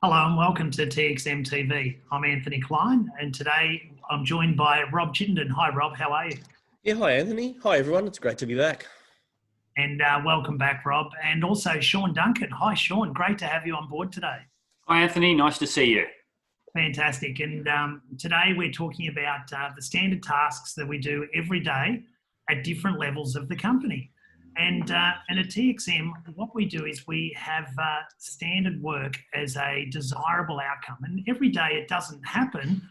Hello and welcome to TXM TV. I'm Anthony Clyne and today I'm joined by Rob Chittenden. Hi Rob, how are you? Yeah, hi Anthony. Hi everyone. It's great to be back. And welcome back Rob. And also Shaun Duncan. Hi Shaun, great to have you on board today. Hi, Anthony. Nice to see you. Fantastic. And today we're talking about the standard tasks that we do every day at different levels of the company. And at TXM, what we do is we have standard work as a desirable outcome. And every day it doesn't happen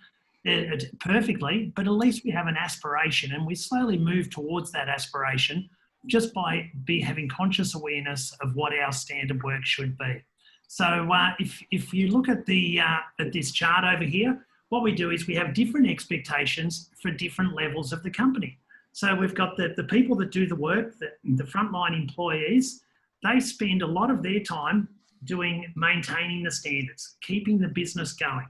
perfectly, but at least we have an aspiration and we slowly move towards that aspiration just by having conscious awareness of what our standard work should be. So if you look at this chart over here, what we do is we have different expectations for different levels of the company. So we've got the people that do the work, the frontline employees, they spend a lot of their time maintaining the standards, keeping the business going.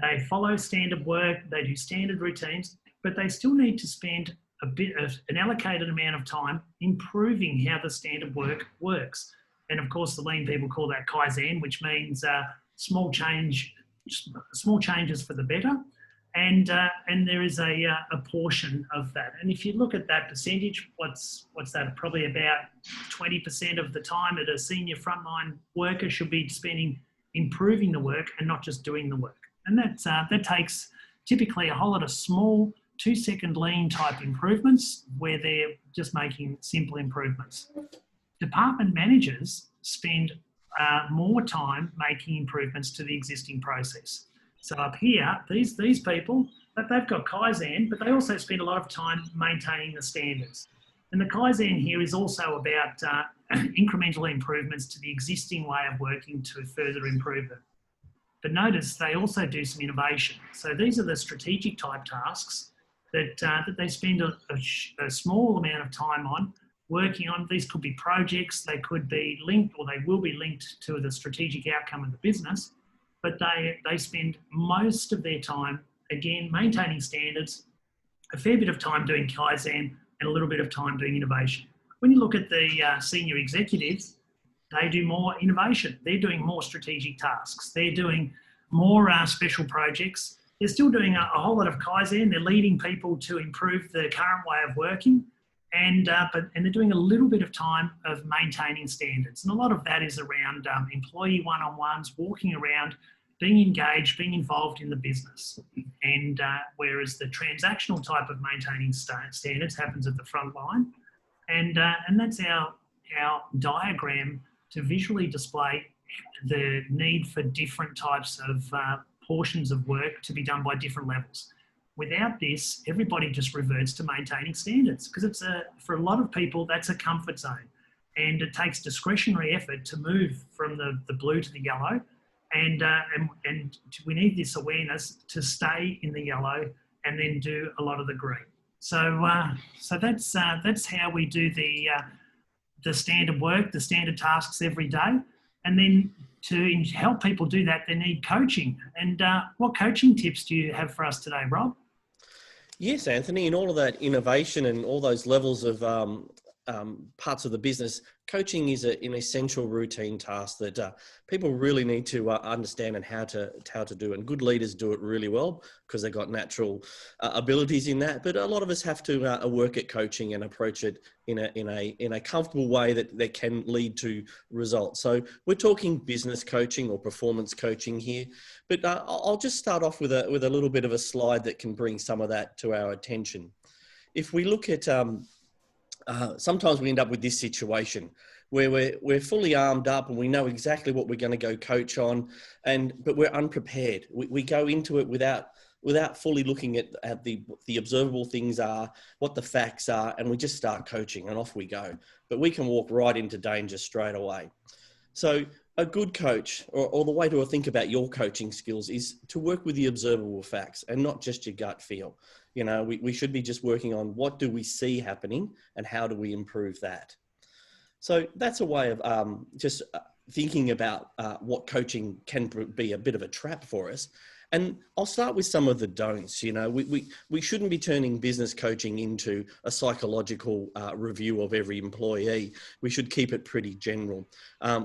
They follow standard work, they do standard routines, but they still need to spend an allocated amount of time improving how the standard work works. And of course, the lean people call that Kaizen, which means small changes for the better. And there is a portion of that. And if you look at that percentage, what's that? Probably about 20% of the time that a senior frontline worker should be spending improving the work and not just doing the work. And that takes typically a whole lot of small 2-second lean type improvements where they're just making simple improvements. Department managers spend more time making improvements to the existing process. So up here, these people, they've got Kaizen, but they also spend a lot of time maintaining the standards. And the Kaizen here is also about incremental improvements to the existing way of working to further improve them. But notice they also do some innovation. So these are the strategic type tasks that they spend a small amount of time on working on. These could be projects, they could be linked or they will be linked to the strategic outcome of the business. But they spend most of their time, again, maintaining standards, a fair bit of time doing Kaizen, and a little bit of time doing innovation. When you look at the senior executives, they do more innovation. They're doing more strategic tasks. They're doing more special projects. They're still doing a whole lot of Kaizen. They're leading people to improve the current way of working. And they're doing a little bit of time of maintaining standards. And a lot of that is around employee one-on-ones, walking around, being engaged, being involved in the business. And whereas the transactional type of maintaining standards happens at the front line. And that's our diagram to visually display the need for different types of portions of work to be done by different levels. Without this, everybody just reverts to maintaining standards because for a lot of people, that's a comfort zone. And it takes discretionary effort to move from the blue to the yellow. And we need this awareness to stay in the yellow and then do a lot of the green. So that's how we do the standard work, the standard tasks every day. And then to help people do that, they need coaching. And what coaching tips do you have for us today, Rob? Yes, Anthony, in all of that innovation and all those levels of parts of the business, coaching is an essential routine task that people really need to understand and how to do. And good leaders do it really well because they've got natural abilities in that. But a lot of us have to work at coaching and approach it in a comfortable way that can lead to results. So we're talking business coaching or performance coaching here. But I'll just start off with a little bit of a slide that can bring some of that to our attention. If we look at sometimes we end up with this situation where we're fully armed up and we know exactly what we're going to go coach on, but we're unprepared. We go into it without fully looking at the observable things are, what the facts are, and we just start coaching and off we go. But we can walk right into danger straight away. So a good coach, or the way to think about your coaching skills, is to work with the observable facts and not just your gut feel. You know, we should be just working on what do we see happening and how do we improve that. So that's a way of just thinking about what coaching can be a bit of a trap for us. And I'll start with some of the don'ts. You know, we shouldn't be turning business coaching into a psychological review of every employee. We should keep it pretty general.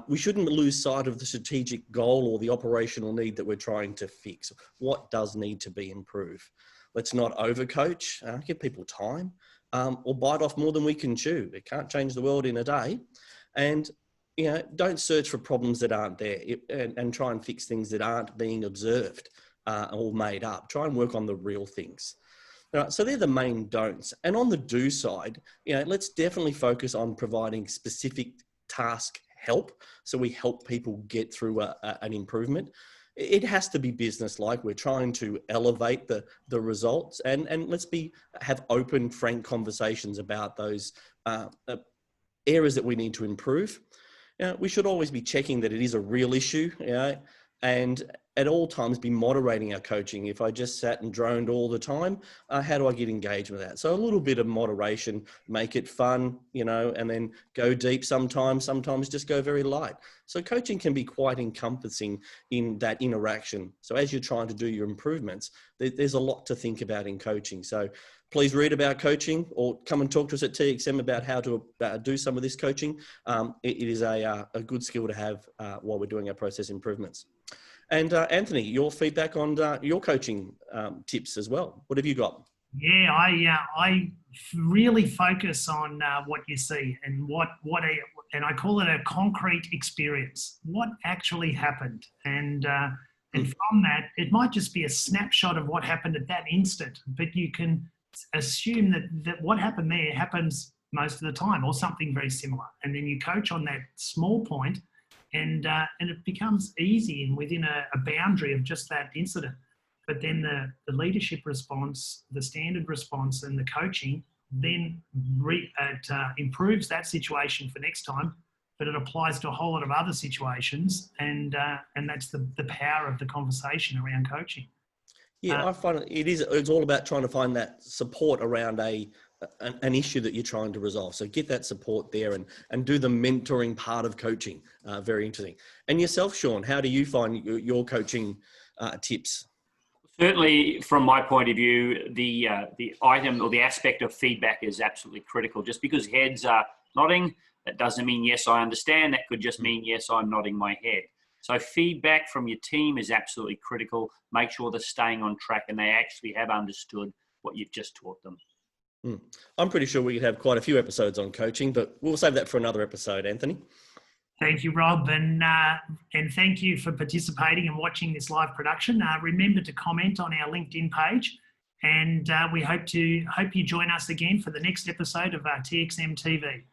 We shouldn't lose sight of the strategic goal or the operational need that we're trying to fix. What does need to be improved? Let's not overcoach, give people time, or bite off more than we can chew. It can't change the world in a day. And you know, don't search for problems that aren't there and try and fix things that aren't being observed or made up. Try and work on the real things. So they're the main don'ts. And on the do side, you know, let's definitely focus on providing specific task help. So we help people get through an improvement. It has to be business-like. We're trying to elevate the results, and let's have open, frank conversations about those areas that we need to improve. You know, we should always be checking that it is a real issue, you know, and at all times be moderating our coaching. If I just sat and droned all the time, how do I get engaged with that? So a little bit of moderation, make it fun, you know, and then go deep sometimes just go very light. So coaching can be quite encompassing in that interaction. So as you're trying to do your improvements, there's a lot to think about in coaching. So please read about coaching or come and talk to us at TXM about how to do some of this coaching. It is a good skill to have while we're doing our process improvements. And Anthony, your feedback on your coaching tips as well. What have you got? Yeah, I really focus on what you see and and I call it a concrete experience. What actually happened, and from that, it might just be a snapshot of what happened at that instant, but you can assume that what happened there happens most of the time, or something very similar, and then you coach on that small point. And it becomes easy and within a boundary of just that incident. But then the leadership response, the standard response, and the coaching then improves that situation for next time. But it applies to a whole lot of other situations, and that's the power of the conversation around coaching. Yeah, I find it's all about trying to find that support around an issue that you're trying to resolve. So get that support there and do the mentoring part of coaching. Very interesting. And yourself, Shaun, how do you find your coaching tips? Certainly, from my point of view, the item or the aspect of feedback is absolutely critical. Just because heads are nodding, that doesn't mean, yes, I understand. That could just mean, yes, I'm nodding my head. So feedback from your team is absolutely critical. Make sure they're staying on track and they actually have understood what you've just taught them. I'm pretty sure we could have quite a few episodes on coaching, but we'll save that for another episode, Anthony. Thank you, Rob, and thank you for participating and watching this live production. Remember to comment on our LinkedIn page, and we hope you join us again for the next episode of TXM TV.